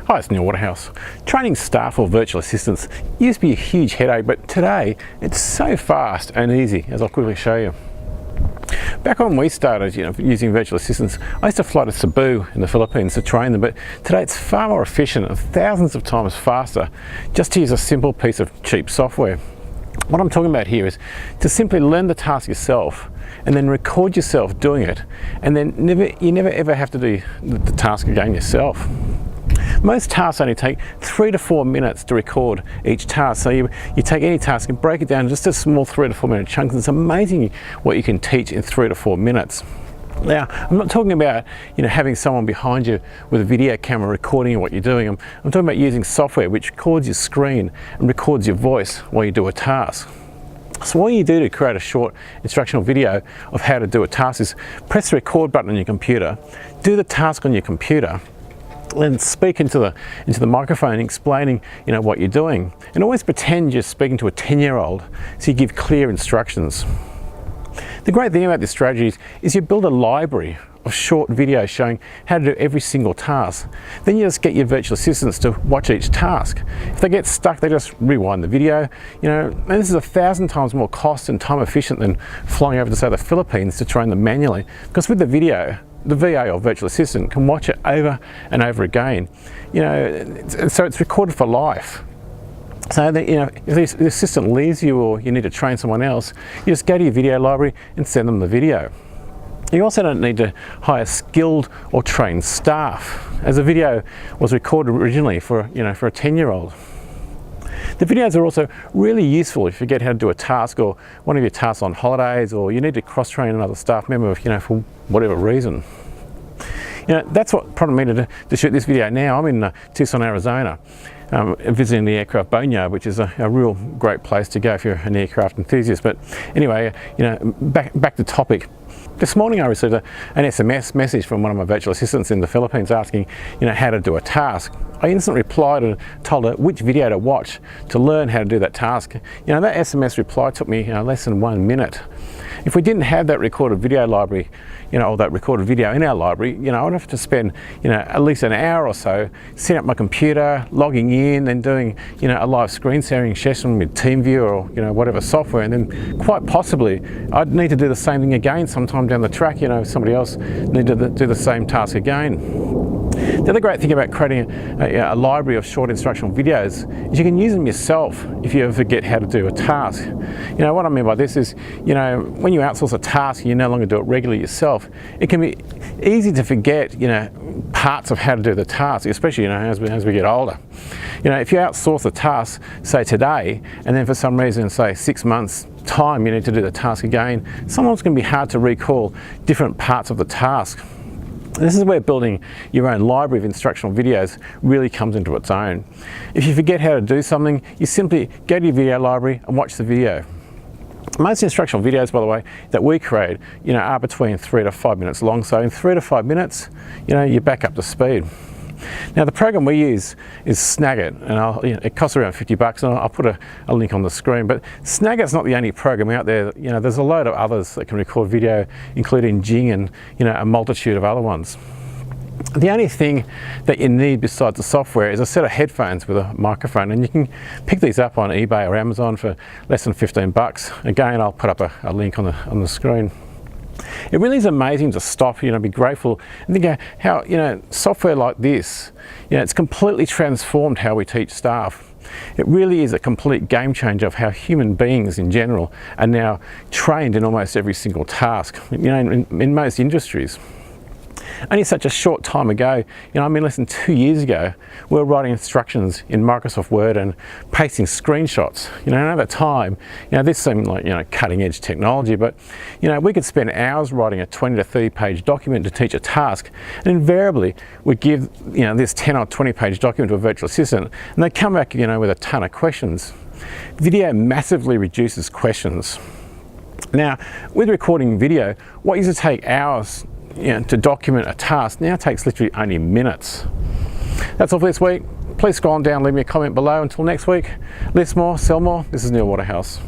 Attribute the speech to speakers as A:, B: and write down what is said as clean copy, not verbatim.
A: Hi, it's Neil Waterhouse. Training staff or virtual assistants used to be a huge headache, but today it's so fast and easy, as I'll quickly show you. Back when we started using virtual assistants, I used to fly to Cebu in the Philippines to train them, but today it's far more efficient and thousands of times faster just to use a simple piece of cheap software. What I'm talking about here is to simply learn the task yourself and then record yourself doing it, and then you never ever have to do the task again yourself. Most tasks only take 3 to 4 minutes to record each task. So you take any task and break it down just a small 3 to 4 minute chunks. It's amazing what you can teach in 3 to 4 minutes. Now, I'm not talking about having someone behind you with a video camera recording what you're doing. I'm talking about using software which records your screen and records your voice while you do a task. So what you do to create a short instructional video of how to do a task is press the record button on your computer, do the task on your computer, and speak into the microphone explaining what you're doing, and always pretend you're speaking to a 10-year-old, so you give clear instructions. The great thing about this strategy is you build a library of short videos showing how to do every single task. Then you just get your virtual assistants to watch each task. If they get stuck, they just rewind the video. And this is 1,000 times more cost and time efficient than flying over to, say, the Philippines to train them manually, because with the video, the VA or virtual assistant can watch it over and over again. So it's recorded for life. So that, if the assistant leaves you or you need to train someone else, you just go to your video library and send them the video. You also don't need to hire skilled or trained staff, as the video was recorded originally for a 10-year-old. The videos are also really useful if you forget how to do a task, or one of your tasks on holidays, or you need to cross-train another staff member for whatever reason. That's what prompted me to shoot this video now. I'm in Tucson, Arizona, visiting the aircraft boneyard, which is a real great place to go if you're an aircraft enthusiast. But anyway, back to topic. This morning I received an SMS message from one of my virtual assistants in the Philippines asking how to do a task. I instantly replied and told her which video to watch to learn how to do that task. That SMS reply took me less than 1 minute. If we didn't have that recorded video library, or that recorded video in our library, I'd have to spend at least an hour or so setting up my computer, logging in, and doing a live screen sharing session with TeamViewer or whatever software, and then quite possibly I'd need to do the same thing again sometime down the track. Somebody else need to do the same task again. The other great thing about creating a library of short instructional videos is you can use them yourself if you ever forget how to do a task. What I mean by this is, when you outsource a task and you no longer do it regularly yourself, it can be easy to forget, parts of how to do the task, especially, as we get older. If you outsource a task, say today, and then for some reason, say 6 months time, you need to do the task again, sometimes it can be hard to recall different parts of the task. This is where building your own library of instructional videos really comes into its own. If you forget how to do something, you simply go to your video library and watch the video. Most instructional videos, by the way, that we create, are between 3 to 5 minutes long. So in 3 to 5 minutes, you're back up to speed. Now the program we use is Snagit, and it costs around $50, and I'll put a link on the screen. But Snagit's not the only program out there. There's a load of others that can record video, including Jing and a multitude of other ones. The only thing that you need besides the software is a set of headphones with a microphone, and you can pick these up on eBay or Amazon for less than $15. Again, I'll put up a link on the screen. It really is amazing to stop, be grateful and think how, software like this, it's completely transformed how we teach staff. It really is a complete game changer of how human beings in general are now trained in almost every single task, in most industries. Only such a short time ago, less than 2 years ago, we were writing instructions in Microsoft Word and pasting screenshots. At the time, this seemed like, cutting edge technology, but, we could spend hours writing a 20 to 30 page document to teach a task, and invariably we'd give, this 10 or 20 page document to a virtual assistant, and they'd come back, with a ton of questions. Video massively reduces questions. Now, with recording video, what used to take hours to document a task now takes literally only minutes. That's all for this week. Please scroll on down, leave me a comment below. Until next week, list more, sell more. This is Neil Waterhouse.